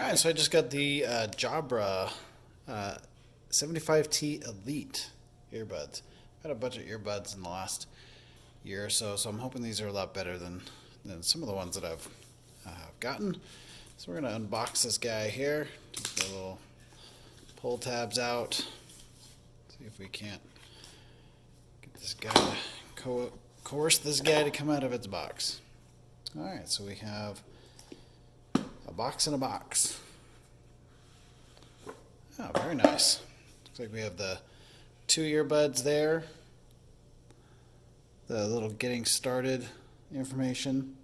Alright, so I just got the Jabra 75T Elite earbuds. Got a bunch of earbuds in the last year or so, so I'm hoping these are a lot better than some of the ones that I've gotten. So we're going to unbox this guy here. Take the little pull tabs out. See if we can't get this guy to coerce this guy to come out of its box. Alright, so we have a box in a box. Oh, very nice. Looks like we have the 2 earbuds there. The little getting started information.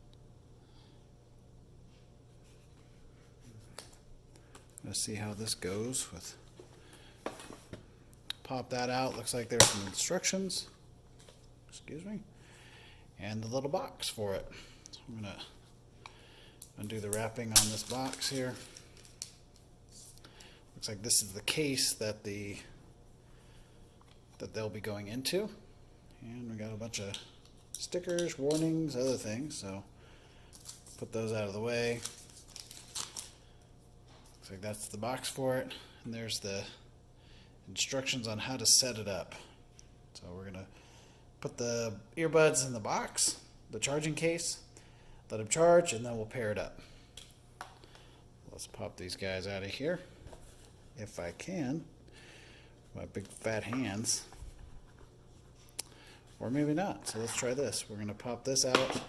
Let's see how this goes with. Pop that out. Looks like there's some instructions. Excuse me. And the little box for it. So I'm gonna undo the wrapping on this box here. Looks like this is the case that they'll be going into. And we got a bunch of stickers, warnings, other things, so put those out of the way. Looks like that's the box for it. And there's the instructions on how to set it up. So we're gonna put the earbuds in the box, the charging case, let them charge, and then we'll pair it up. Let's pop these guys out of here, if I can. My big fat hands. Or maybe not. So let's try this. We're going to pop this out.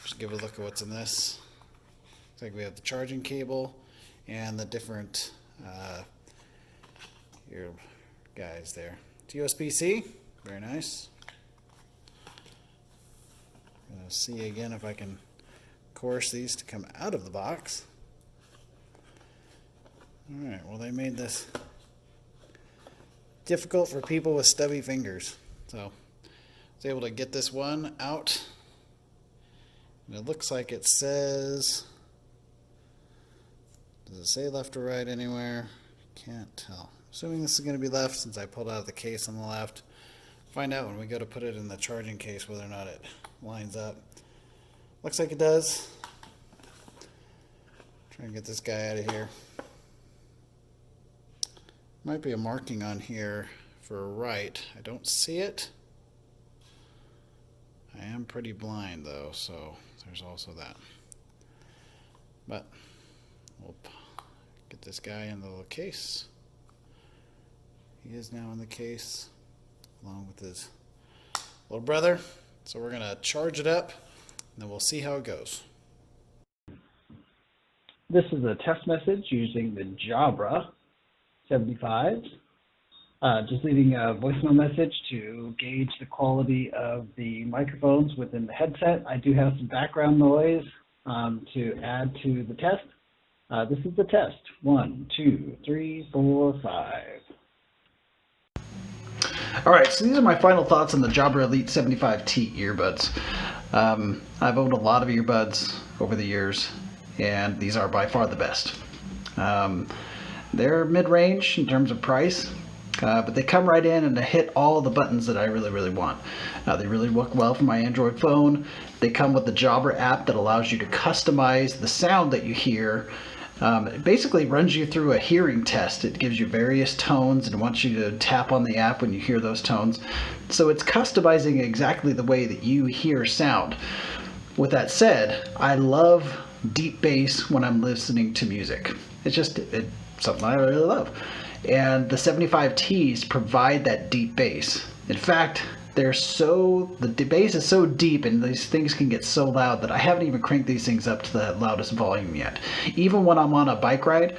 Just give a look at what's in this. Looks like we have the charging cable and the different ear guys there. It's USB-C. Very nice. Gonna see again if I can coerce these to come out of the box. Alright, well, they made this difficult for people with stubby fingers. So I was able to get this one out. And it looks like it says, does it say left or right anywhere? Can't tell. Assuming this is going to be left since I pulled out the case on the left. Find out when we go to put it in the charging case whether or not it lines up. Looks like it does. Try and get this guy out of here. Might be a marking on here for right. I don't see it. I am pretty blind though, so there's also that. But we'll get this guy in the little case. He is now in the case along with his little brother. So we're going to charge it up and then we'll see how it goes. This is a test message using the Jabra 75s. Just leaving a voicemail message to gauge the quality of the microphones within the headset. I do have some background noise to add to the test. This is the test. 1, 2, 3, 4, 5. Alright, so these are my final thoughts on the Jabra Elite 75T earbuds. I've owned a lot of earbuds over the years, and these are by far the best. They're mid-range in terms of price, but they come right in and they hit all the buttons that I really want. They really work well for my Android phone. They come with the Jabra app that allows you to customize the sound that you hear. It basically runs you through a hearing test. It gives you various tones and wants you to tap on the app when you hear those tones. So it's customizing exactly the way that you hear sound. With that said, I love deep bass when I'm listening to music. It's something I really love. And the 75Ts provide that deep bass. In fact, the bass is so deep and these things can get so loud that I haven't even cranked these things up to the loudest volume yet. Even when I'm on a bike ride,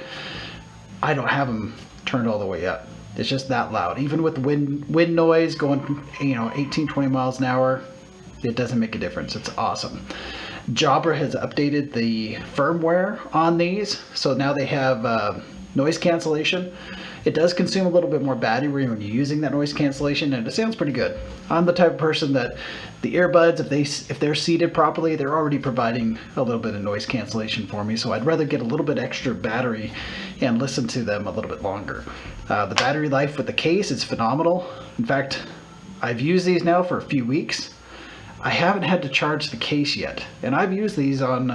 I don't have them turned all the way up. It's just that loud. Even with wind noise going 18, 20 miles an hour, it doesn't make a difference. It's awesome. Jabra has updated the firmware on these, so now they have noise cancellation. It does consume a little bit more battery when you're using that noise cancellation, and it sounds pretty good. I'm the type of person that the earbuds, if they're seated properly, they're already providing a little bit of noise cancellation for me, so I'd rather get a little bit extra battery and listen to them a little bit longer. The battery life with the case is phenomenal. In fact, I've used these now for a few weeks. I haven't had to charge the case yet, and I've used these on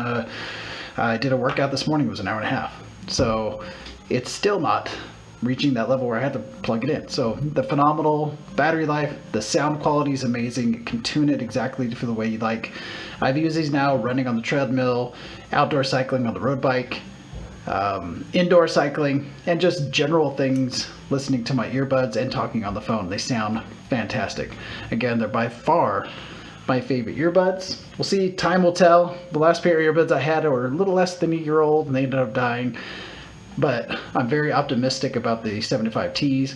I did a workout this morning, it was an hour and a half. So it's still not reaching that level where I had to plug it in. So the phenomenal battery life, the sound quality is amazing. You can tune it exactly for the way you like. I've used these now running on the treadmill, outdoor cycling on the road bike, indoor cycling, and just general things, listening to my earbuds and talking on the phone. They sound fantastic. Again, they're by far my favorite earbuds. We'll see, time will tell. The last pair of earbuds I had were a little less than a year old and they ended up dying. But I'm very optimistic about the 75Ts.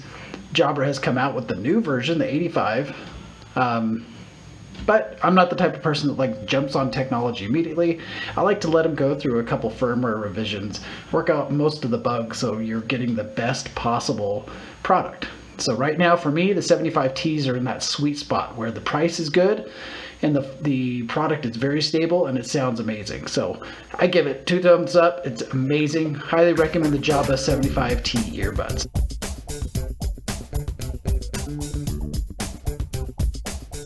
Jabra has come out with the new version, the 85. But I'm not the type of person that like jumps on technology immediately. I like to let them go through a couple firmware revisions, work out most of the bugs so you're getting the best possible product. So right now for me, the 75Ts are in that sweet spot where the price is good and the product is very stable and it sounds amazing. So I give it 2 thumbs up. It's amazing. Highly recommend the Jabra 75T earbuds.